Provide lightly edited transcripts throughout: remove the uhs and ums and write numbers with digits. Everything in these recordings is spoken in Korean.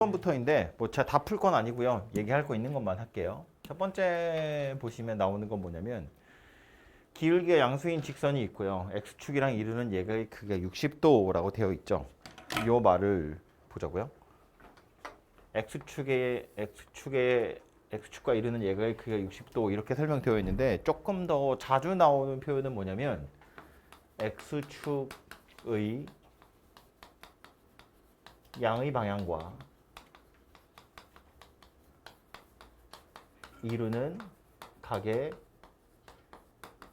번부터인데 뭐 제가 다 풀 건 아니고요. 얘기할 거 있는 것만 할게요. 첫 번째 보시면 나오는 건 뭐냐면 기울기가 양수인 직선이 있고요. x축이랑 이루는 얘의 크기가 60도라고 되어 있죠. 이 말을 보자고요. x축과 이루는 얘의 크기가 60도 이렇게 설명되어 있는데 조금 더 자주 나오는 표현은 뭐냐면 x축의 양의 방향과 이루는 각의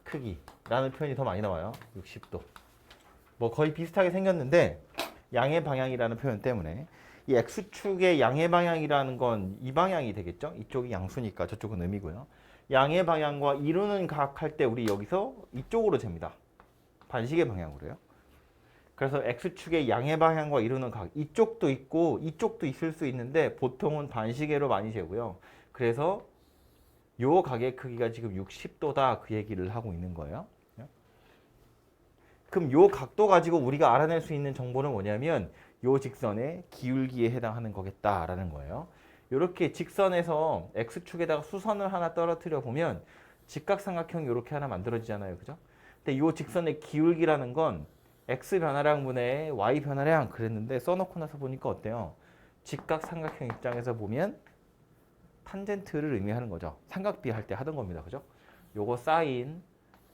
크기라는 표현이 더 많이 나와요. 60도. 뭐 거의 비슷하게 생겼는데 양의 방향이라는 표현 때문에 이 x축의 양의 방향이라는 건 이 방향이 되겠죠? 이쪽이 양수니까 저쪽은 음이고요. 양의 방향과 이루는 각 할 때 우리 여기서 이쪽으로 잽니다. 반식의 방향으로요. 그래서 x축의 양의 방향과 이루는 각 이쪽도 있고 이쪽도 있을 수 있는데 보통은 반시계로 많이 재고요. 그래서 요 각의 크기가 지금 60도다 그 얘기를 하고 있는 거예요. 그럼 요 각도 가지고 우리가 알아낼 수 있는 정보는 뭐냐면 요 직선의 기울기에 해당하는 거겠다라는 거예요. 이렇게 직선에서 x축에다가 수선을 하나 떨어뜨려 보면 직각삼각형이 이렇게 하나 만들어지잖아요. 그죠? 근데 요 직선의 기울기라는 건 x 변화량 분의 y 변화량 그랬는데 써놓고 나서 보니까 어때요? 직각삼각형 입장에서 보면 탄젠트를 의미하는 거죠. 삼각비 할 때 하던 겁니다. 그죠? 요거 사인,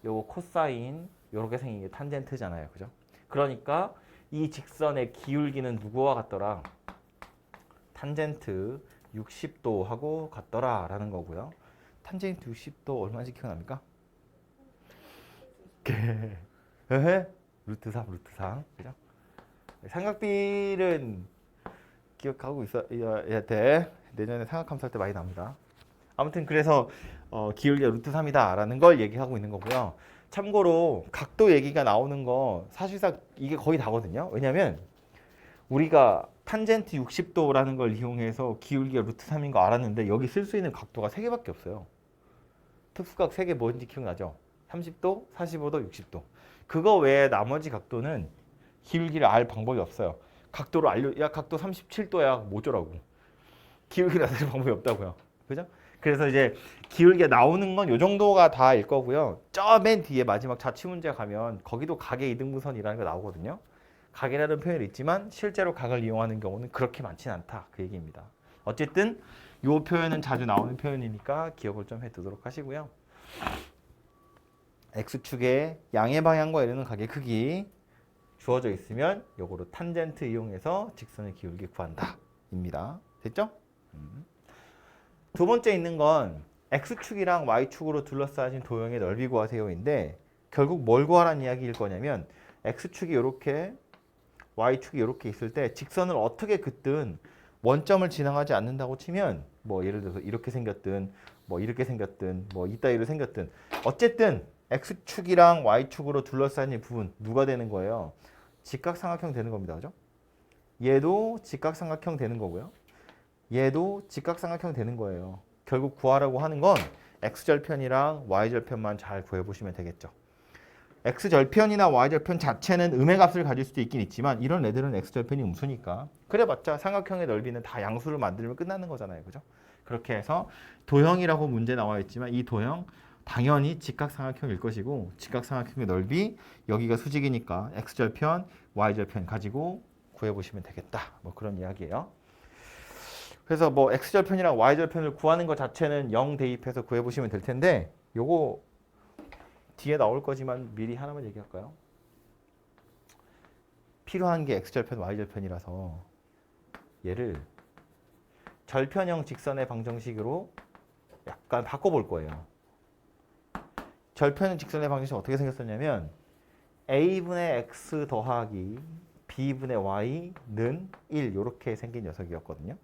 요거 코사인 요렇게 생긴 게 탄젠트잖아요. 그죠? 그러니까 이 직선의 기울기는 누구와 같더라? 탄젠트 60도하고 같더라 라는 거고요. 탄젠트 60도 얼마인지 기억납니까? 에헤? 루트 3, 루트 3. 그죠? 삼각비는 기억하고 있어야 돼. 내년에 삼각함수 할 때 많이 나옵니다. 아무튼 그래서 기울기가 루트 3이다 라는 걸 얘기하고 있는 거고요. 참고로 각도 얘기가 나오는 거 사실상 이게 거의 다거든요. 왜냐면 우리가 탄젠트 60도라는 걸 이용해서 기울기가 루트 3인 거 알았는데 여기 쓸 수 있는 각도가 3개밖에 없어요. 특수각 3개 뭔지 기억나죠? 30도, 45도, 60도. 그거 외에 나머지 각도는 기울기를 알 방법이 없어요. 각도를 야 각도 37도야 뭐죠라고. 기울기를 알 방법이 없다고요. 그죠? 그래서 이제 기울기가 나오는 건 요 정도가 다일 거고요. 저 맨 뒤에 마지막 자취문제 가면 거기도 각의 이등분선이라는 거 나오거든요. 각이라는 표현이 있지만 실제로 각을 이용하는 경우는 그렇게 많지는 않다. 그 얘기입니다. 어쨌든 요 표현은 자주 나오는 표현이니까 기억을 좀 해두도록 하시고요. x축의 양의 방향과 이루는 각의 크기 주어져 있으면 요거로 탄젠트 이용해서 직선의 기울기 구한다. 입니다. 됐죠? 두 번째 있는 건 x축이랑 y축으로 둘러싸진 도형의 넓이 구하세요인데 결국 뭘 구하라는 이야기일 거냐면 x축이 이렇게 y축이 이렇게 있을 때 직선을 어떻게 긋든 원점을 지나가지 않는다고 치면 뭐 예를 들어서 이렇게 생겼든 뭐 이렇게 생겼든 뭐 이따위로 생겼든 어쨌든 x축이랑 y축으로 둘러싸인 부분 누가 되는 거예요? 직각삼각형 되는 겁니다. 그죠? 얘도 직각삼각형 되는 거고요. 얘도 직각삼각형 되는 거예요. 결국 구하라고 하는 건 x절편이랑 y절편만 잘 구해보시면 되겠죠. x절편이나 y절편 자체는 음의 값을 가질 수도 있긴 있지만 이런 애들은 x절편이 음수니까 그래봤자 삼각형의 넓이는 다 양수를 만들면 끝나는 거잖아요. 그죠? 그렇게 해서 도형이라고 문제 나와 있지만 이 도형 당연히 직각삼각형일 것이고 직각삼각형의 넓이 여기가 수직이니까 x절편, y절편 가지고 구해보시면 되겠다. 뭐 그런 이야기예요. 그래서 뭐 x절편이랑 y절편을 구하는 것 자체는 0 대입해서 구해보시면 될 텐데 요거 뒤에 나올 거지만 미리 하나만 얘기할까요? 필요한 게 x절편, y절편이라서 얘를 절편형 직선의 방정식으로 약간 바꿔볼 거예요. 절편형 직선의 방정식은 어떻게 생겼었냐면 a분의 x 더하기 b분의 y는 1 이렇게 생긴 녀석이었거든요.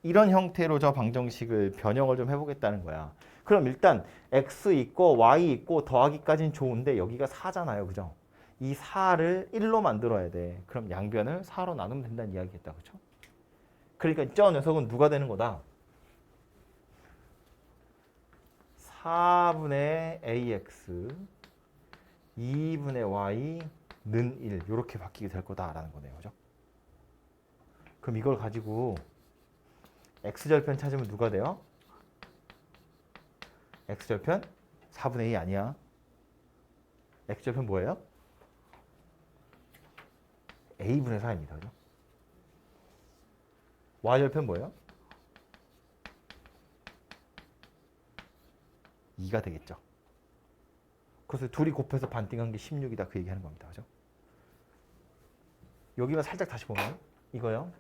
이런 형태로 저 방정식을 변형을 좀 해보겠다는 거야. 그럼 일단 x 있고 y 있고 더하기까지는 좋은데 여기가 4잖아요. 그죠? 이 4를 1로 만들어야 돼. 그럼 양변을 4로 나누면 된다는 이야기겠다. 그죠? 그러니까 저 녀석은 누가 되는 거다? 4분의 ax 2분의 y는 1 이렇게 바뀌게 될 거다라는 거네요. 그죠? 그럼 이걸 가지고 x절편 찾으면 누가 돼요? x절편 4분의 2 아니야. x절편 뭐예요? a분의 4입니다. 그죠? y절편 뭐예요? 2가 되겠죠. 그래서 둘이 곱해서 반띵한 게 16이다. 그 얘기하는 겁니다. 그죠? 여기만 살짝 다시 보면 이거요.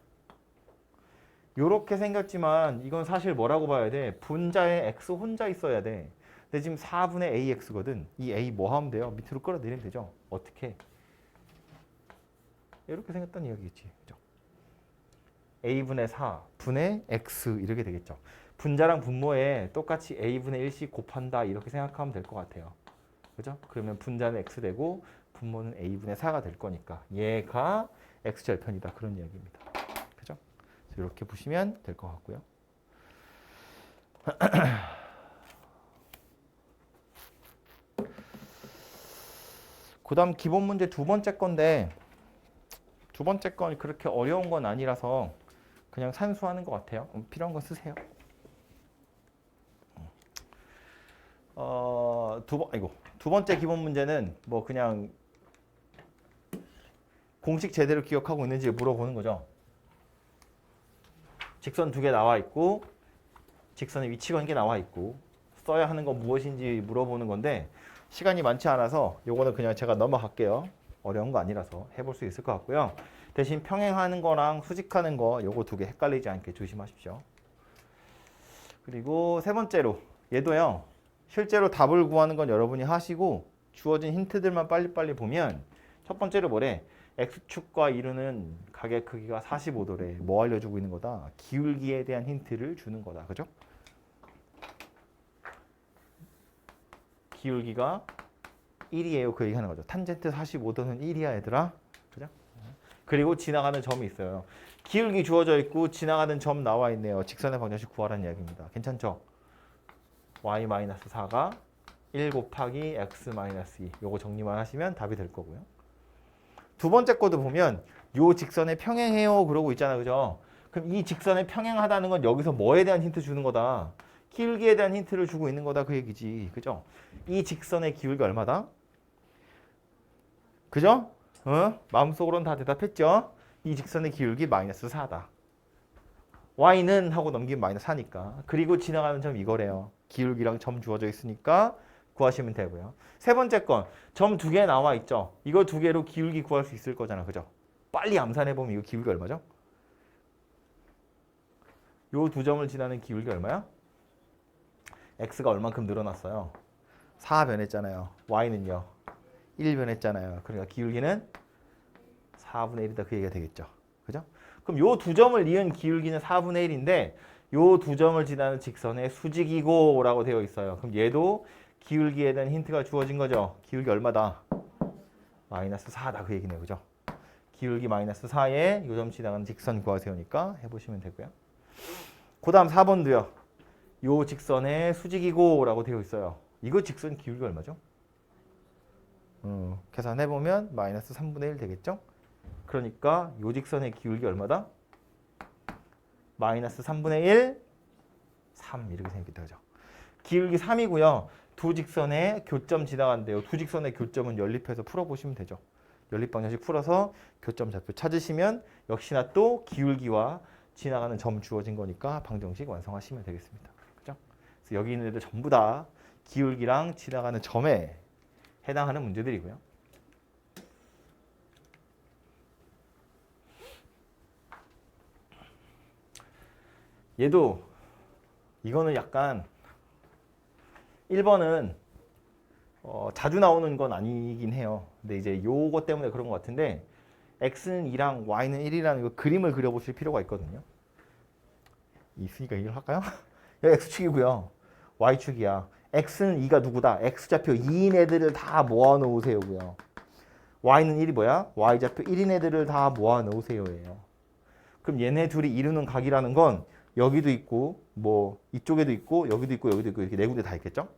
요렇게 생겼지만 이건 사실 뭐라고 봐야 돼? 분자에 x 혼자 있어야 돼. 근데 지금 4분의 ax거든. 이 a 뭐 하면 돼요? 밑으로 끌어내리면 되죠. 어떻게? 이렇게 생겼다는 이야기겠지. 그죠? a분의 4 분의 x 이렇게 되겠죠. 분자랑 분모에 똑같이 a분의 1씩 곱한다 이렇게 생각하면 될 것 같아요. 그죠? 그러면 분자는 x 되고 분모는 a분의 4가 될 거니까 얘가 x절편이다. 그런 이야기입니다. 그죠? 이렇게 보시면 될 것 같고요. 그 다음 기본 문제 두 번째 건데 두 번째 건 그렇게 어려운 건 아니라서 그냥 산수하는 것 같아요. 필요한 건 쓰세요. 두 번째 기본 문제는 뭐 그냥 공식 제대로 기억하고 있는지 물어보는 거죠. 직선 두 개 나와 있고 직선의 위치가 한 개 나와 있고 써야 하는 건 무엇인지 물어보는 건데 시간이 많지 않아서 요거는 그냥 제가 넘어갈게요. 어려운 거 아니라서 해볼 수 있을 것 같고요. 대신 평행하는 거랑 수직하는 거 요거 두 개 헷갈리지 않게 조심하십시오. 그리고 세 번째로 얘도요. 실제로 답을 구하는 건 여러분이 하시고 주어진 힌트들만 빨리빨리 보면 첫 번째로 뭐래? X축과 이루는 각의 크기가 45도래. 뭐 알려주고 있는 거다? 기울기에 대한 힌트를 주는 거다. 그죠? 기울기가 1이에요. 그 얘기하는 거죠. 탄젠트 45도는 1이야 얘들아. 그죠? 그리고 지나가는 점이 있어요. 기울기 주어져 있고 지나가는 점 나와 있네요. 직선의 방정식 구하라는 이야기입니다. 괜찮죠? y-4가 1 곱하기 x-2 요거 정리만 하시면 답이 될 거고요. 두 번째 거도 보면 요 직선에 평행해요 그러고 있잖아. 그죠? 그럼 이 직선에 평행하다는 건 여기서 뭐에 대한 힌트 주는 거다? 기울기에 대한 힌트를 주고 있는 거다 그 얘기지. 그죠? 이 직선의 기울기 얼마다? 그죠? 마음속으로는 다 대답했죠? 이 직선의 기울기 마이너스 4다. y는 하고 넘기면 마이너스 4니까. 그리고 지나가는 점 이거래요. 기울기랑 점 주어져 있으니까 구하시면 되고요. 세 번째 건 점 두 개 나와 있죠. 이거 두 개로 기울기 구할 수 있을 거잖아. 그죠? 빨리 암산해보면 이거 기울기 얼마죠? 요 두 점을 지나는 기울기 얼마야? x가 얼만큼 늘어났어요? 4 변했잖아요. y는요? 1 변했잖아요. 그러니까 기울기는 4분의 1이다. 그 얘기가 되겠죠. 그죠? 그럼 요 두 점을 이은 기울기는 4분의 1인데 요 두 점을 지나는 직선의 수직이고 라고 되어 있어요. 그럼 얘도 기울기에 대한 힌트가 주어진 거죠. 기울기 얼마다? 마이너스 4다. 그 얘기네요. 그죠? 기울기 마이너스 4에 요 점 지나가는 직선 구하세요니까 해보시면 되고요. 그 다음 4번도요. 요 직선의 수직이고 라고 되어 있어요. 이거 직선 기울기 얼마죠? 계산해보면 마이너스 3분의 1 되겠죠? 그러니까 요 직선의 기울기 얼마다? 마이너스 3분의 1, 3 이렇게 생겼다. 그죠? 기울기 3이고요. 두 직선의 교점 지나간대요. 두 직선의 교점은 연립해서 풀어보시면 되죠. 연립 방정식 풀어서 교점 좌표 찾으시면 역시나 또 기울기와 지나가는 점 주어진 거니까 방정식 완성하시면 되겠습니다. 그죠? 그래서 여기 있는 애들 전부 다 기울기랑 지나가는 점에 해당하는 문제들이고요. 얘도 이거는 약간 1번은 자주 나오는 건 아니긴 해요. 근데 이제 요거 때문에 그런 것 같은데 x는 2랑 y는 1이라는 거 그림을 그려보실 필요가 있거든요. 있으니까 이걸 할까요? 여기 x축이고요. y축이야. x는 2가 누구다? x좌표 2인 애들을 다 모아놓으세요고요. y는 1이 뭐야? y좌표 1인 애들을 다 모아놓으세요예요. 그럼 얘네 둘이 이루는 각이라는 건 여기도 있고 뭐 이쪽에도 있고 여기도 있고 여기도 있고 이렇게 네 군데 다 있겠죠?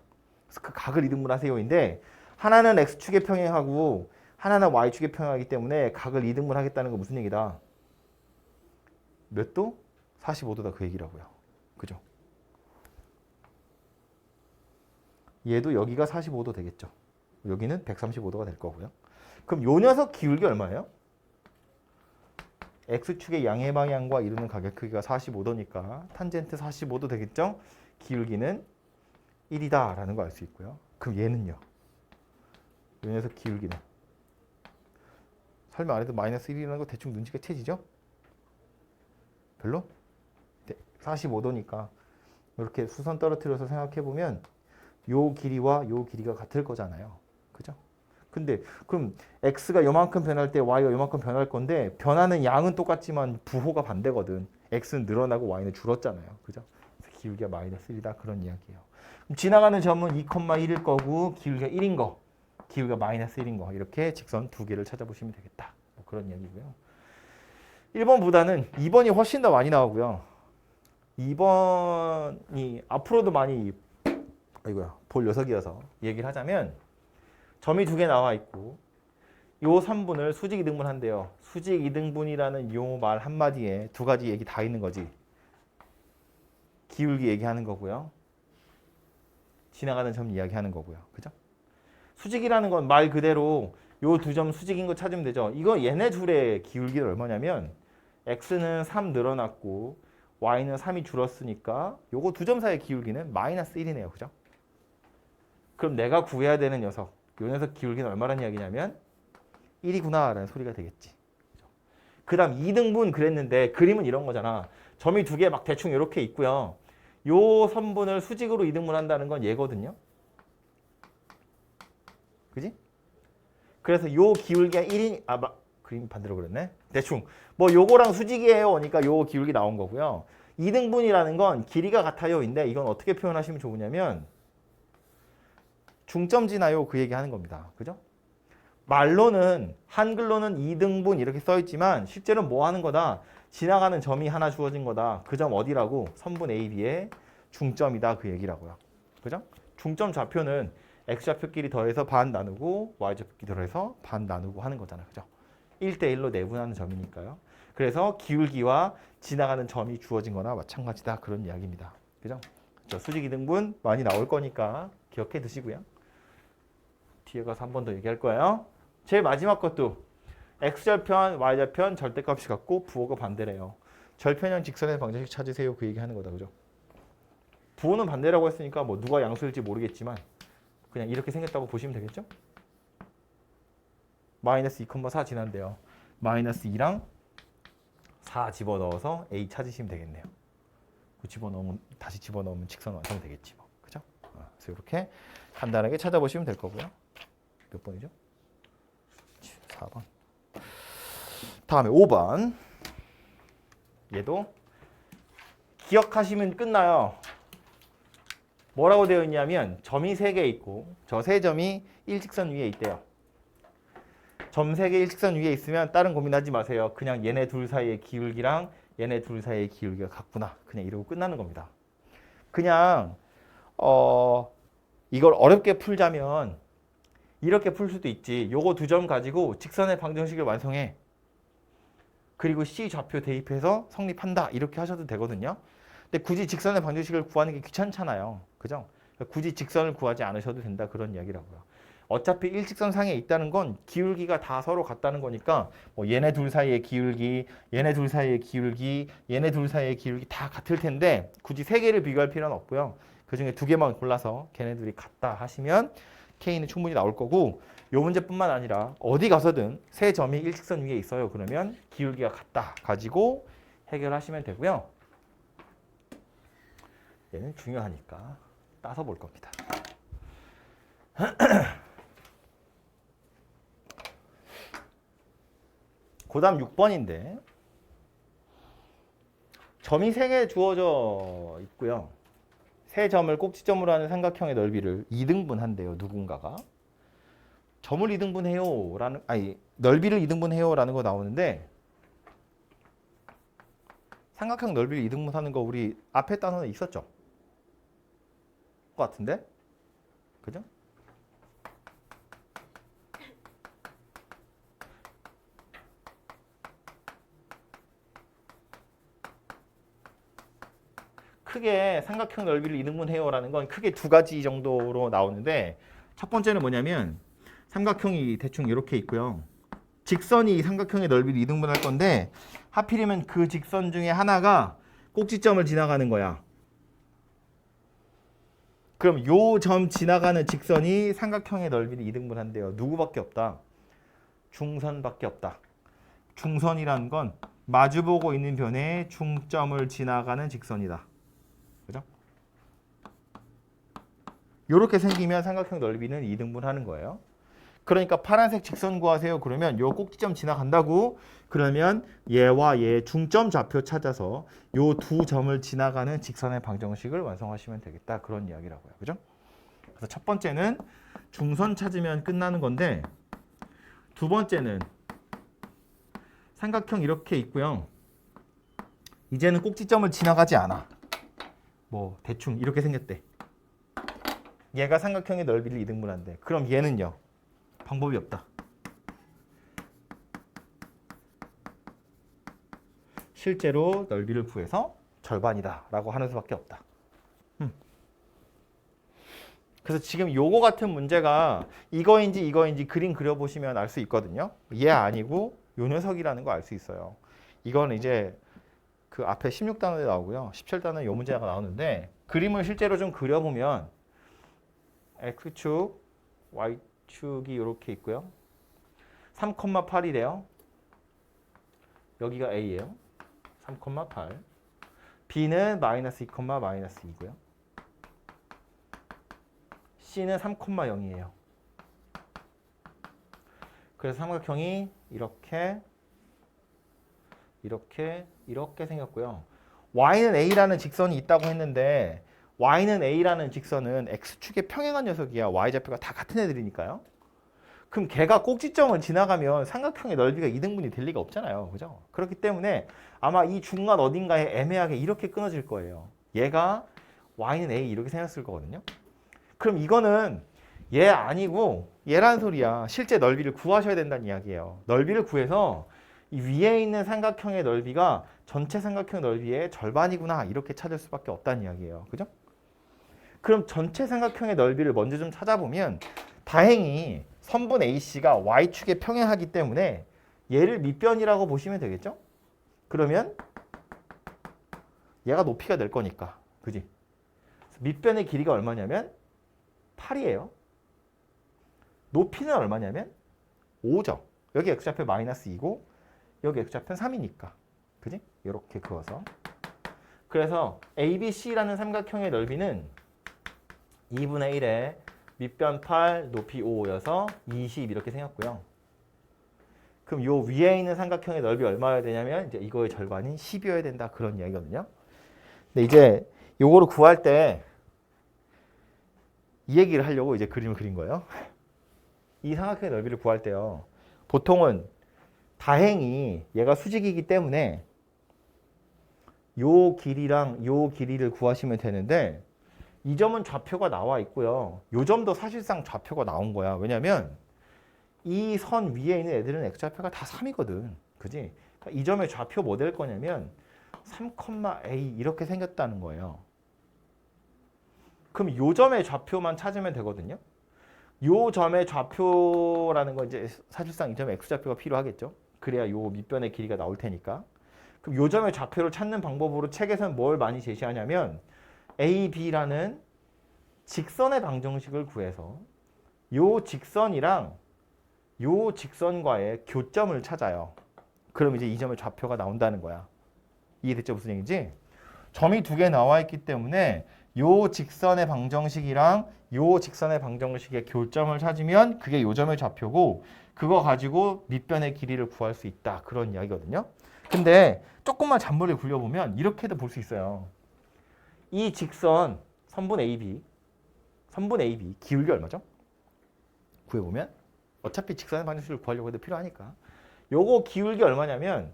그래서 그 각을 이등분하세요인데 하나는 x축에 평행하고 하나는 y축에 평행하기 때문에 각을 이등분하겠다는 건 무슨 얘기다? 몇 도? 45도다 그 얘기라고요. 그죠? 얘도 여기가 45도 되겠죠. 여기는 135도가 될 거고요. 그럼 요 녀석 기울기 얼마예요? X축의 양의 방향과 이루는 가격 크기가 45도니까 탄젠트 45도 되겠죠? 기울기는 1이다 라는 거 알 수 있고요. 그럼 얘는요? 요 녀석 기울기는? 설명 안 해도 마이너스 1이라는 거 대충 눈치가 채지죠? 별로? 45도니까 이렇게 수선 떨어뜨려서 생각해보면 요 길이와 요 길이가 같을 거잖아요. 그죠? 근데 그럼 x가 요만큼 변할 때 y가 요만큼 변할 건데 변하는 양은 똑같지만 부호가 반대거든. x는 늘어나고 y는 줄었잖아요. 그죠? 그래서 기울기가 마이너스 1이다 그런 이야기예요. 그럼 지나가는 점은 2,1일 거고 기울기가 1인 거, 기울기가 마이너스 1인 거 이렇게 직선 두 개를 찾아보시면 되겠다. 뭐 그런 이야기고요. 1번보다는 2번이 훨씬 더 많이 나오고요. 2번이 앞으로도 많이 아이고야 볼 녀석이어서 얘기를 하자면 점이 두 개 나와 있고 요 3분을 수직 이등분한대요. 수직 이등분이라는 요 말 한마디에 두 가지 얘기 다 있는 거지. 기울기 얘기하는 거고요. 지나가는 점 이야기하는 거고요. 그죠? 수직이라는 건 말 그대로 요 두 점 수직인 거 찾으면 되죠. 이거 얘네 둘의 기울기는 얼마냐면 x는 3 늘어났고 y는 3이 줄었으니까 요거 두 점 사이의 기울기는 마이너스 1이네요. 그죠? 그럼 내가 구해야 되는 녀석, 요 녀석 기울기는 얼마란 이야기냐면 1이구나 라는 소리가 되겠지. 그 다음 2등분 그랬는데 그림은 이런 거잖아. 점이 두 개 막 대충 이렇게 있고요. 요 선분을 수직으로 2등분 한다는 건 얘거든요. 그지? 그래서 요 기울기가 1인, 그림 반대로 그랬네. 대충 뭐 요거랑 수직이에요. 그러니까 요 기울기 나온 거고요. 2등분이라는 건 길이가 같아요인데 이건 어떻게 표현하시면 좋으냐면 중점 지나요 그 얘기 하는 겁니다. 그죠? 말로는 한글로는 2등분 이렇게 써 있지만 실제로는 뭐 하는 거다? 지나가는 점이 하나 주어진 거다. 그 점 어디라고? 선분 AB의 중점이다 그 얘기라고요. 그죠? 중점 좌표는 X좌표끼리 더해서 반 나누고 Y좌표끼리 더해서 반 나누고 하는 거잖아. 그죠? 1대1로 내분하는 점이니까요. 그래서 기울기와 지나가는 점이 주어진 거나 마찬가지다 그런 이야기입니다. 그죠? 수직 이등분 많이 나올 거니까 기억해 두시고요. 뒤에 가서 한 번 더 얘기할 거예요. 제일 마지막 것도 x절편, y절편 절대값이 같고 부호가 반대래요. 절편형 직선의 방정식 찾으세요. 그 얘기하는 거다. 그죠? 부호는 반대라고 했으니까 뭐 누가 양수일지 모르겠지만 그냥 이렇게 생겼다고 보시면 되겠죠? 마이너스 2,4 지난데요. 마이너스 2랑 4 집어넣어서 a 찾으시면 되겠네요. 다시 집어넣으면 직선 완성되겠지. 뭐. 그죠? 그래서 이렇게 간단하게 찾아보시면 될 거고요. 몇 번이죠? 4번. 다음에 5번. 얘도 기억하시면 끝나요. 뭐라고 되어 있냐면 점이 3개 있고 저 세 점이 일직선 위에 있대요. 점 3개 일직선 위에 있으면 다른 고민하지 마세요. 그냥 얘네 둘 사이의 기울기랑 얘네 둘 사이의 기울기가 같구나. 그냥 이러고 끝나는 겁니다. 그냥 이걸 어렵게 풀자면 이렇게 풀 수도 있지. 요거 두 점 가지고 직선의 방정식을 완성해. 그리고 C 좌표 대입해서 성립한다. 이렇게 하셔도 되거든요. 근데 굳이 직선의 방정식을 구하는 게 귀찮잖아요. 그죠? 굳이 직선을 구하지 않으셔도 된다. 그런 이야기라고요. 어차피 일직선 상에 있다는 건 기울기가 다 서로 같다는 거니까 뭐 얘네 둘 사이의 기울기, 얘네 둘 사이의 기울기, 얘네 둘 사이의 기울기 다 같을 텐데 굳이 세 개를 비교할 필요는 없고요. 그중에 두 개만 골라서 걔네들이 같다 하시면 K는 충분히 나올 거고 요 문제뿐만 아니라 어디 가서든 세 점이 일직선 위에 있어요. 그러면 기울기가 같다 가지고 해결하시면 되고요. 얘는 중요하니까 따서 볼 겁니다. 그 다음 6번인데 점이 3개 주어져 있고요. 세 점을 꼭지점으로 하는 삼각형의 넓이를 2등분한대요. 누군가가. 점을 2등분해요. 넓이를 2등분해요. 라는 거 나오는데 삼각형 넓이를 2등분하는 거 우리 앞에 단어에 있었죠? 것 같은데? 그죠? 크게 삼각형 넓이를 이등분해요라는 건 크게 두 가지 정도로 나오는데 첫 번째는 뭐냐면 삼각형이 대충 이렇게 있고요. 직선이 삼각형의 넓이를 이등분할 건데 하필이면 그 직선 중에 하나가 꼭지점을 지나가는 거야. 그럼 요 점 지나가는 직선이 삼각형의 넓이를 이등분한대요. 누구밖에 없다? 중선밖에 없다. 중선이라는 건 마주보고 있는 변에 중점을 지나가는 직선이다. 그죠? 이렇게 생기면 삼각형 넓이는 이등분하는 거예요. 그러니까 파란색 직선 구하세요. 그러면 요 꼭지점 지나간다고 그러면 얘와 얘 중점 좌표 찾아서 요 두 점을 지나가는 직선의 방정식을 완성하시면 되겠다. 그런 이야기라고요. 그죠? 그래서 첫 번째는 중선 찾으면 끝나는 건데 두 번째는 삼각형 이렇게 있고요. 이제는 꼭지점을 지나가지 않아. 뭐 대충 이렇게 생겼대. 얘가 삼각형의 넓이를 이등분한대. 그럼 얘는요? 방법이 없다. 실제로 넓이를 구해서 절반이다 라고 하는 수밖에 없다. 그래서 지금 요거 같은 문제가 이거인지 그림 그려보시면 알 수 있거든요. 얘 아니고 요 녀석이라는 거 알 수 있어요. 이건 이제 그 앞에 16단원에 나오고요. 17단원에 요 문제가 나오는데 그림을 실제로 좀 그려보면 X축, Y축이 이렇게 있고요. 3,8이래요. 여기가 A예요. 3,8. B는 마이너스 2, 마이너스 2고요. C는 3,0이에요. 그래서 삼각형이 이렇게 생겼고요. Y는 A라는 직선이 있다고 했는데 Y는 A라는 직선은 X축에 평행한 녀석이야. Y좌표가 다 같은 애들이니까요. 그럼 걔가 꼭지점을 지나가면 삼각형의 넓이가 이등분이 될 리가 없잖아요. 그죠? 그렇기 때문에 아마 이 중간 어딘가에 애매하게 이렇게 끊어질 거예요. 얘가 Y는 A 이렇게 생겼을 거거든요. 그럼 이거는 얘 아니고 얘란 소리야. 실제 넓이를 구하셔야 된다는 이야기예요. 넓이를 구해서 이 위에 있는 삼각형의 넓이가 전체 삼각형 넓이의 절반이구나 이렇게 찾을 수밖에 없다는 이야기예요. 그죠? 그럼 전체 삼각형의 넓이를 먼저 좀 찾아보면 다행히 선분 AC가 Y축에 평행하기 때문에 얘를 밑변이라고 보시면 되겠죠? 그러면 얘가 높이가 될 거니까. 그지? 밑변의 길이가 얼마냐면 8이에요. 높이는 얼마냐면 5죠. 여기 X좌표 마이너스 2고 여기 X좌표는 3이니까. 그지? 이렇게 그어서. 그래서 ABC라는 삼각형의 넓이는 2분의 1에 밑변 8, 높이 5여서 20 이렇게 생겼고요. 그럼 요 위에 있는 삼각형의 넓이 얼마여야 되냐면 이제 이거의 절반인 10이어야 된다. 그런 이야기거든요. 근데 이제 요거를 구할 때 이 얘기를 하려고 이제 그림을 그린 거예요. 이 삼각형의 넓이를 구할 때요. 보통은 다행히 얘가 수직이기 때문에 요 길이랑 요 길이를 구하시면 되는데 이 점은 좌표가 나와 있고요. 요 점도 사실상 좌표가 나온 거야. 왜냐면 이 선 위에 있는 애들은 X좌표가 다 3이거든. 그지? 그러니까 이 점의 좌표 뭐 될 거냐면 3,A 이렇게 생겼다는 거예요. 그럼 요 점의 좌표만 찾으면 되거든요. 요 점의 좌표라는 건 이제 사실상 이 점의 X좌표가 필요하겠죠. 그래야 요 밑변의 길이가 나올 테니까. 그럼 요 점의 좌표를 찾는 방법으로 책에서는 뭘 많이 제시하냐면 A, B라는 직선의 방정식을 구해서 요 직선이랑 요 직선과의 교점을 찾아요. 그럼 이제 이 점의 좌표가 나온다는 거야. 이해됐죠? 무슨 얘기인지? 점이 두 개 나와 있기 때문에 요 직선의 방정식이랑 요 직선의 방정식의 교점을 찾으면 그게 요 점의 좌표고 그거 가지고 밑변의 길이를 구할 수 있다. 그런 이야기거든요. 근데 조금만 잔머리를 굴려보면 이렇게도 볼 수 있어요. 이 직선 선분 AB 기울기 얼마죠? 구해보면 어차피 직선의 방정식을 구하려고 해도 필요하니까 요거 기울기 얼마냐면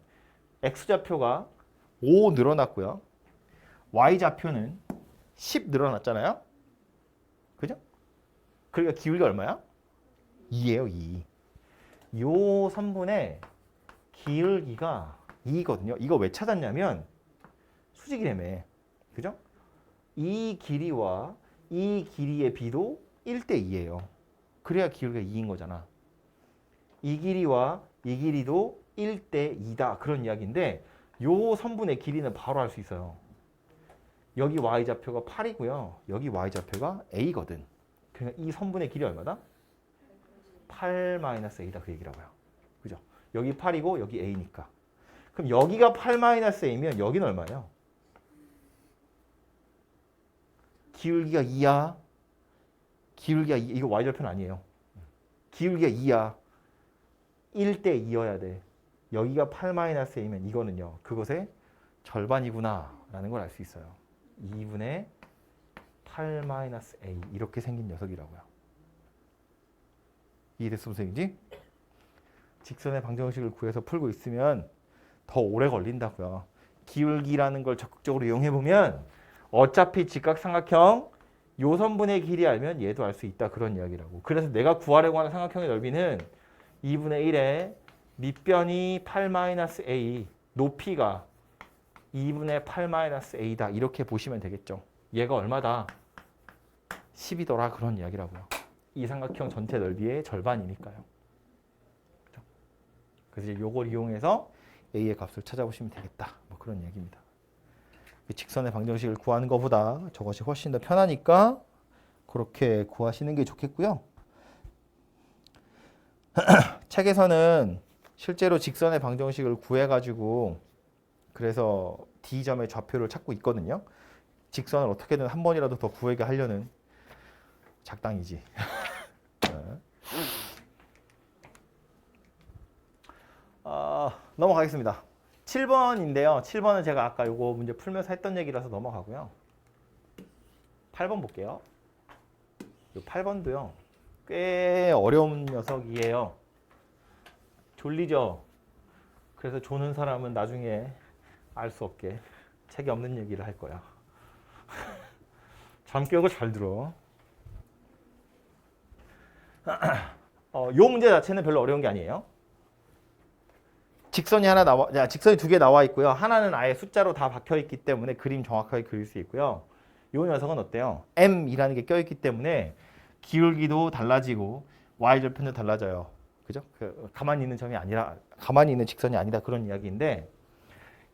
X좌표가 5 늘어났고요. Y좌표는 10 늘어났잖아요. 그죠? 그러니까 기울기 얼마야? 2예요, 2. 요 선분의 기울기가 2거든요. 이거 왜 찾았냐면 수직이라며. 그죠? 이 길이와 이 길이의 b도 1대 2예요. 그래야 기울기가 2인 거잖아. 이 길이와 이 길이도 1대 2다. 그런 이야기인데 요 선분의 길이는 바로 알 수 있어요. 여기 y좌표가 8이고요. 여기 y좌표가 a거든. 그러니까 이 선분의 길이 얼마다? 8-a다. 그 얘기라고요. 그죠? 여기 8이고 여기 a니까. 그럼 여기가 8-a면 여기는 얼마예요? 기울기가 2야. 기울기가 2, 이거 y절편 아니에요. 기울기가 2야. 1대 2여야 돼. 여기가 8-a면 이거는요. 그것의 절반이구나 라는 걸 알 수 있어요. 2분의 8-a 이렇게 생긴 녀석이라고요. 이해됐어 선생님지? 직선의 방정식을 구해서 풀고 있으면 더 오래 걸린다고요. 기울기라는 걸 적극적으로 이용해보면 어차피 직각삼각형 요선분의 길이 알면 얘도 알 수 있다. 그런 이야기라고. 그래서 내가 구하려고 하는 삼각형의 넓이는 2분의 1에 밑변이 8-a, 높이가 2분의 8-a다. 이렇게 보시면 되겠죠. 얘가 얼마다? 10이더라. 그런 이야기라고요. 이 삼각형 전체 넓이의 절반이니까요. 그렇죠? 그래서 이제 요걸 이용해서 a의 값을 찾아보시면 되겠다. 뭐 그런 얘기입니다. 직선의 방정식을 구하는 것보다 저것이 훨씬 더 편하니까 그렇게 구하시는 게 좋겠고요. 책에서는 실제로 직선의 방정식을 구해가지고 그래서 D점의 좌표를 찾고 있거든요. 직선을 어떻게든 한 번이라도 더 구하게 하려는 작당이지. 넘어가겠습니다. 7번인데요. 7번은 제가 아까 요거 문제 풀면서 했던 얘기라서 넘어가고요. 8번 볼게요. 요 8번도요. 꽤 어려운 녀석이에요. 졸리죠? 그래서 조는 사람은 나중에 알 수 없게 책이 없는 얘기를 할 거야. 잠 깨고 잘 들어. 요 문제 자체는 별로 어려운 게 아니에요. 직선이 하나 나와, 직선이 두 개 나와 있고요. 하나는 아예 숫자로 다 박혀 있기 때문에 그림 정확하게 그릴 수 있고요. 요 녀석은 어때요? M이라는 게 껴 있기 때문에 기울기도 달라지고 y절편도 달라져요. 그죠? 가만히 있는 점이 아니라, 가만히 있는 직선이 아니다. 그런 이야기인데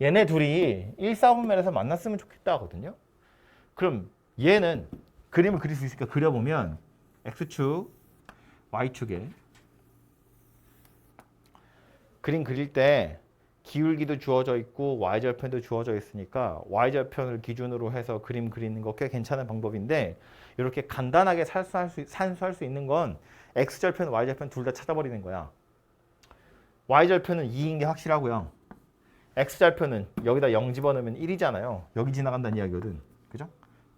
얘네 둘이 1사분면에서 만났으면 좋겠다 하거든요. 그럼 얘는 그림을 그릴 수 있으니까 그려보면 x축, y축에 그림 그릴 때 기울기도 주어져 있고 y절편도 주어져 있으니까 y절편을 기준으로 해서 그림 그리는 거 꽤 괜찮은 방법인데 이렇게 간단하게 산수할 수 있는 건 x절편, y절편 둘 다 찾아버리는 거야. y절편은 2인 게 확실하고요. x절편은 여기다 0 집어넣으면 1이잖아요. 여기 지나간다는 이야기거든. 그죠?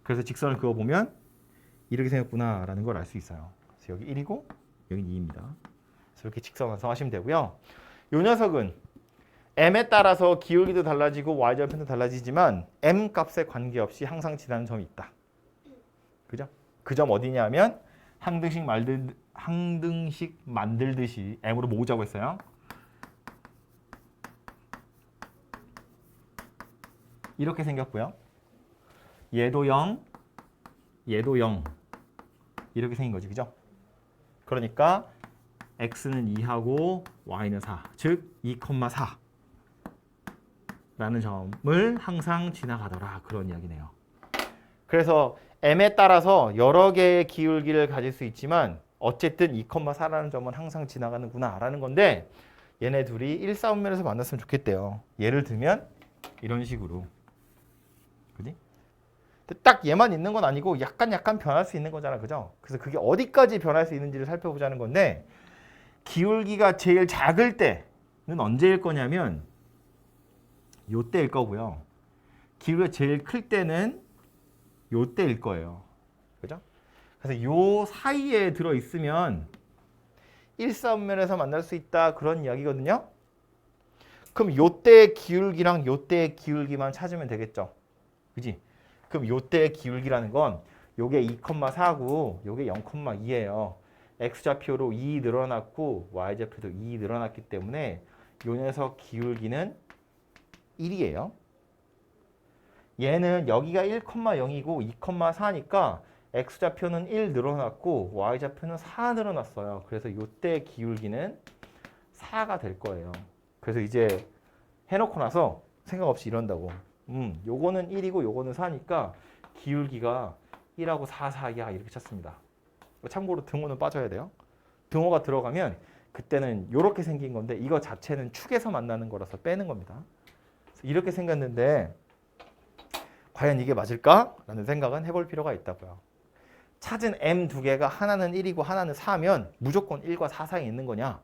그래서 직선을 그어보면 이렇게 생겼구나 라는 걸 알 수 있어요. 그래서 여기 1이고 여기 2입니다. 그래서 이렇게 직선 완성하시면 되고요. 이 녀석은 m에 따라서 기울기도 달라지고 y절편도 달라지지만 m 값에 관계없이 항상 지나는 점이 있다. 그죠? 그 점 어디냐면 항등식 만들듯이 m으로 모으자고 했어요. 이렇게 생겼고요. 얘도 0, 얘도 0 이렇게 생긴 거지. 그죠? 그러니까 x는 2하고 y는 4, 즉 2,4 라는 점을 항상 지나가더라. 그런 이야기네요. 그래서 m에 따라서 여러 개의 기울기를 가질 수 있지만 어쨌든 2,4라는 점은 항상 지나가는구나 라는 건데 얘네 둘이 1사분면에서 만났으면 좋겠대요. 예를 들면 이런 식으로. 그지? 딱 얘만 있는 건 아니고 약간 변할 수 있는 거잖아. 그죠? 그래서 그게 어디까지 변할 수 있는지를 살펴보자는 건데 기울기가 제일 작을 때는 언제일 거냐면 요때일 거고요. 기울기가 제일 클 때는 요때일 거예요. 그죠? 그래서 요 사이에 들어 있으면 1사분면에서 만날 수 있다. 그런 이야기거든요. 그럼 요때의 기울기랑 요때의 기울기만 찾으면 되겠죠. 그지? 그럼 요때의 기울기라는 건 요게 2,4고 요게 0,2예요. x좌표로 2 늘어났고 y좌표도 2 늘어났기 때문에 요 녀석 기울기는 1이에요. 얘는 여기가 1,0이고 2,4니까 x좌표는 1 늘어났고 y좌표는 4 늘어났어요. 그래서 이때 기울기는 4가 될 거예요. 그래서 이제 해놓고 나서 생각 없이 이런다고. 요거는 1이고 요거는 4니까 기울기가 1하고 4 사이야 이렇게 찾습니다. 참고로 등호는 빠져야 돼요. 등호가 들어가면 그때는 이렇게 생긴 건데 이거 자체는 축에서 만나는 거라서 빼는 겁니다. 이렇게 생겼는데 과연 이게 맞을까? 라는 생각은 해볼 필요가 있다고요. 찾은 m 두 개가 하나는 1이고 하나는 4면 무조건 1과 4 사이에 있는 거냐?